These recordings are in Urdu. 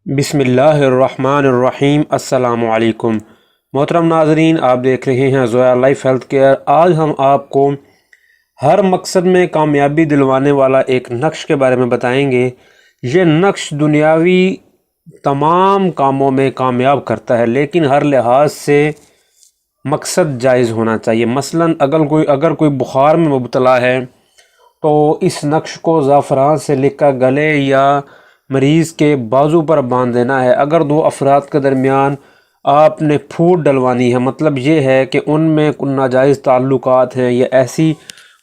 بسم اللہ الرحمن الرحیم۔ السلام علیکم محترم ناظرین، آپ دیکھ رہے ہیں زویا لائف ہیلتھ کیئر۔ آج ہم آپ کو ہر مقصد میں کامیابی دلوانے والا ایک نقش کے بارے میں بتائیں گے۔ یہ نقش دنیاوی تمام کاموں میں کامیاب کرتا ہے، لیکن ہر لحاظ سے مقصد جائز ہونا چاہیے۔ مثلاً اگر کوئی بخار میں مبتلا ہے تو اس نقش کو زعفران سے لکھ کر گلے یا مریض کے بازو پر باندھ دینا ہے۔ اگر دو افراد کے درمیان آپ نے پھوٹ ڈلوانی ہے، مطلب یہ ہے کہ ان میں ناجائز تعلقات ہیں یا ایسی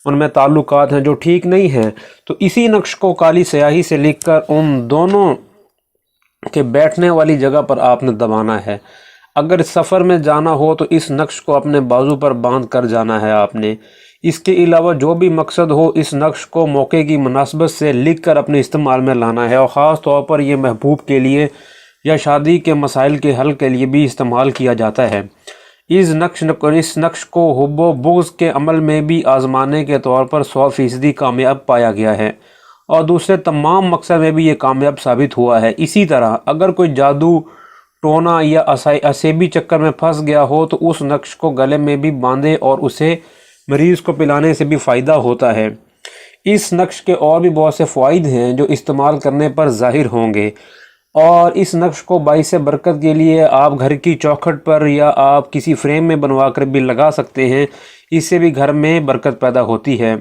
ان میں تعلقات ہیں جو ٹھیک نہیں ہیں، تو اسی نقش کو کالی سیاہی سے لکھ کر ان دونوں کے بیٹھنے والی جگہ پر آپ نے دبانا ہے۔ اگر سفر میں جانا ہو تو اس نقش کو اپنے بازو پر باندھ کر جانا ہے آپ نے۔ اس کے علاوہ جو بھی مقصد ہو، اس نقش کو موقع کی مناسبت سے لکھ کر اپنے استعمال میں لانا ہے، اور خاص طور پر یہ محبوب کے لیے یا شادی کے مسائل کے حل کے لیے بھی استعمال کیا جاتا ہے۔ اس نقش کو حب و بغض کے عمل میں بھی آزمانے کے طور پر 100% کامیاب پایا گیا ہے، اور دوسرے تمام مقصد میں بھی یہ کامیاب ثابت ہوا ہے۔ اسی طرح اگر کوئی جادو ٹونا یا اسیبی چکر میں پھنس گیا ہو تو اس نقش کو گلے میں بھی باندھے اور اسے مریض کو پلانے سے بھی فائدہ ہوتا ہے۔ اس نقش کے اور بھی بہت سے فوائد ہیں جو استعمال کرنے پر ظاہر ہوں گے، اور اس نقش کو باعث برکت کے لیے آپ گھر کی چوکھٹ پر یا آپ کسی فریم میں بنوا کر بھی لگا سکتے ہیں۔ اس سے بھی گھر میں برکت پیدا ہوتی ہے۔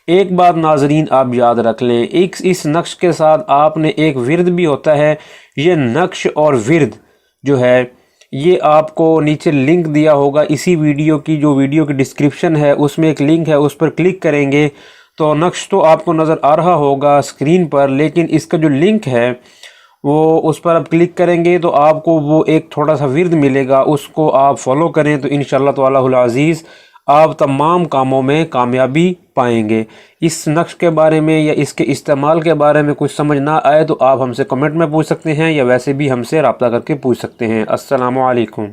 ایک بات ناظرین آپ یاد رکھ لیں، اس نقش کے ساتھ آپ نے ایک ورد بھی ہوتا ہے۔ یہ نقش اور ورد جو ہے یہ آپ کو نیچے لنک دیا ہوگا اسی ویڈیو کی ڈسکرپشن ہے، اس میں ایک لنک ہے، اس پر کلک کریں گے تو نقش تو آپ کو نظر آ رہا ہوگا اسکرین پر، لیکن اس کا جو لنک ہے وہ اس پر آپ کلک کریں گے تو آپ کو وہ ایک تھوڑا سا ورد ملے گا، اس کو آپ فالو کریں تو انشاءاللہ تعالی العزیز آپ تمام کاموں میں کامیابی پائیں گے۔ اس نقش کے بارے میں یا اس کے استعمال کے بارے میں کچھ سمجھ نہ آئے تو آپ ہم سے کمنٹ میں پوچھ سکتے ہیں، یا ویسے بھی ہم سے رابطہ کر کے پوچھ سکتے ہیں۔ السلام علیکم۔